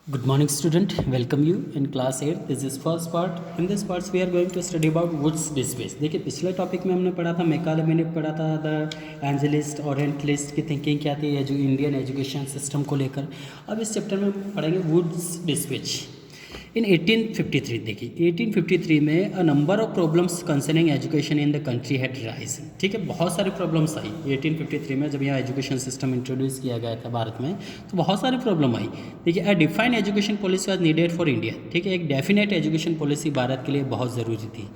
Good morning student, welcome you in class 8. This is first part. In this part we are going to study about Woods dispatch. देखिए पिछले topic में हमने पढ़ा था Macaulay ने पढ़ा था द एंजेलिस्ट ओरिएंटलिस्ट की थिंकिंग क्या थी जो इंडियन एजुकेशन सिस्टम को लेकर. अब इस चैप्टर में पढ़ेंगे वुड्स डिस्पैच इन 1853. देखिए 1853 में a number of problems concerning education in the country had rise. ठीक है, बहुत सारी प्रॉब्लम्स आई 1853 में जब यहाँ एजुकेशन सिस्टम इंट्रोड्यूस किया गया था भारत में, तो बहुत सारी प्रॉब्लम आई. देखिए a defined education policy was needed for India. ठीक है, एक डेफिनेट एजुकेशन पॉलिसी भारत के लिए बहुत ज़रूरी थी.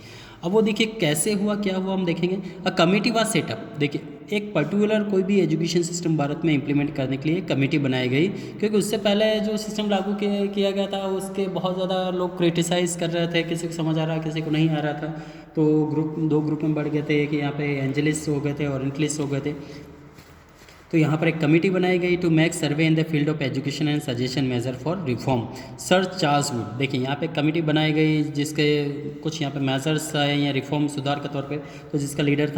अब वो देखिए कैसे हुआ, क्या हुआ, हम देखेंगे. A committee was setup. देखिए एक पर्टिकुलर कोई भी एजुकेशन सिस्टम भारत में इंप्लीमेंट करने के लिए कमेटी बनाई गई, क्योंकि उससे पहले जो सिस्टम लागू किया गया था उसके बहुत ज़्यादा लोग क्रिटिसाइज़ कर रहे थे. किसी को समझ आ रहा, किसी को नहीं आ रहा था. तो दो ग्रुप में बढ़ गए थे कि यहाँ पे एंजेलिस्ट हो गए थे और ओरिएंटलिस्ट हो गए थे. तो यहाँ पर एक कमेटी बनाई गई to make survey in the field of education and suggestion major for reform. Sir Charles Wood. देखिए यहाँ पे कमेटी बनाई गई जिसके कुछ यहाँ पे मेजर्स आए या रिफॉर्म सुधार के तौर पे. तो जिसका लीडर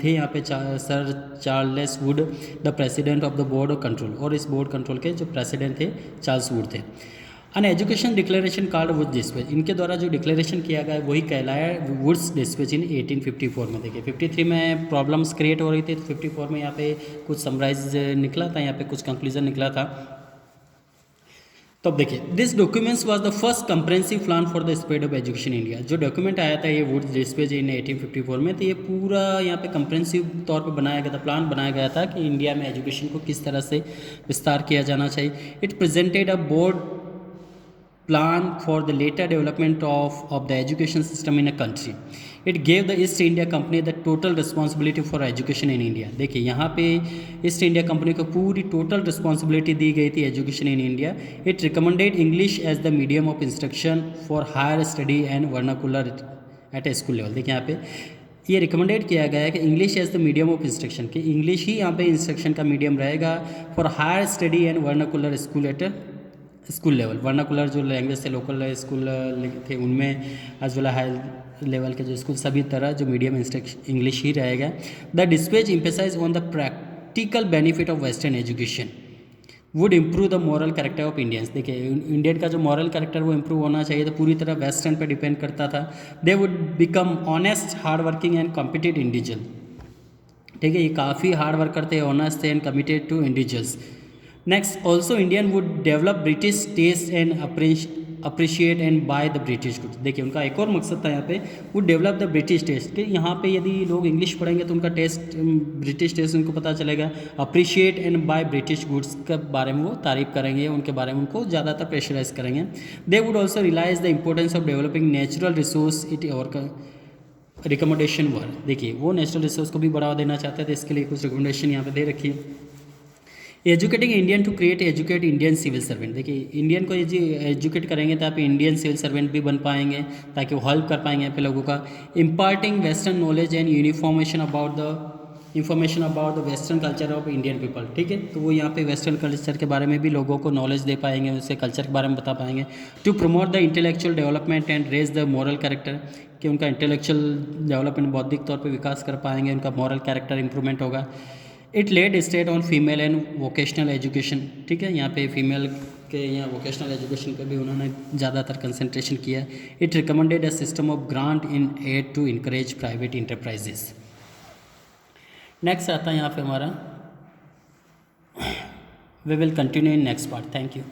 थे यहाँ पे sir Charles would, the president of the board of control. और इस बोर्ड कंट्रोल के जो प्रेसिडेंट थे चार्ल्स वुड थे. An education declaration card Wood's dispatch. इनके द्वारा जो डिक्लेरेशन किया गया वही कहलाया वुड्स डिस्पैच इन 1854 में. देखिए 53 में प्रॉब्लम्स क्रिएट हो रही थी, तो 54 में यहाँ पे कुछ समराइज निकला था, यहाँ पे कुछ कंक्लूजन निकला था. तो अब देखिए this documents was the first comprehensive plan for the spread of education India. जो डॉक्यूमेंट आया था ये वुड्स डिस्पैच इन 1854 में, तो ये पूरा यहाँ पे कंप्रेहेंसिव तौर पे बनाया गया था, प्लान बनाया गया था कि इंडिया में एजुकेशन को किस तरह से विस्तार किया जाना चाहिए. It presented a board plan for the later development of the education system in a country. It gave the East India Company the total responsibility for education in India. देखिए यहाँ पे ईस्ट इंडिया कंपनी को पूरी total responsibility दी गई थी education in India. It recommended English as the medium of instruction for higher study and vernacular at a school level. देखिए यहाँ पे ये रिकमेंडेड किया गया है कि English as the medium of instruction, कि इंग्लिश ही यहाँ पे इंस्ट्रक्शन का मीडियम रहेगा for higher study and vernacular school at school level. Vernacular जो लैंग्वेज थे, लोकल स्कूल थे, उनमें एज वेल हाई लेवल के जो स्कूल, सभी तरह जो मीडियम इंग्लिश ही रहेगा. The dispatch emphasize on the practical benefit of western education would improve the moral character of Indians. देखिए इंडियन का जो मॉरल कैरेक्टर वो इम्प्रूव होना चाहिए, तो पूरी तरह वेस्टर्न पे डिपेंड करता था. They would become honest, hard working and competent individual. ठीक है, ये काफ़ी हार्ड वर्क करते हैं, ऑनेस्ट थे and committed to individuals. Next also Indian would develop British taste and appreciate and buy the British goods. देखिए उनका एक और मकसद था यहाँ पे, would develop the British taste, कि यहाँ पे यदि लोग इंग्लिश पढ़ेंगे तो उनका टेस्ट, ब्रिटिश टेस्ट उनको पता चलेगा. Appreciate and by British goods के बारे में वो तारीफ करेंगे, उनके बारे में उनको ज़्यादातर प्रेशराइज करेंगे. They would also realize the importance of developing natural resource it और रिकमेंडेशन वर्क. देखिए वो नेचुरल रिसोर्स को भी बढ़ावा देना चाहते थे, इसके लिए कुछ रिकमेंडेशन यहाँ पे दे रखी है. Educating Indian to create educate Indian civil servant. देखिए इंडियन को एजुकेट करेंगे तो आप इंडियन सिविल सर्वेंट भी बन पाएंगे, ताकि वो हेल्प कर पाएंगे पे लोगों का. Imparting western knowledge and information about the western culture of Indian people. ठीक है, तो वो यहाँ पे वेस्टर्न कल्चर के बारे में भी लोगों को नॉलेज दे पाएंगे, उससे कल्चर के बारे में बता पाएंगे. To promote the intellectual development and raise the moral character, कि उनका इंटेलेक्चुअल डेवलपमेंट बौद्धिक तौर पर विकास कर पाएंगे, उनका मॉरल कैरेक्टर इंप्रूवमेंट होगा. It laid state on female and vocational education. ठीक है, यहाँ पे फीमेल के यहाँ वोकेशनल एजुकेशन पे भी उन्होंने ज़्यादातर कंसंट्रेशन किया. It recommended a system of grant in aid to encourage private enterprises. Next आता है यहाँ पे हमारा, we will continue in next part. Thank you.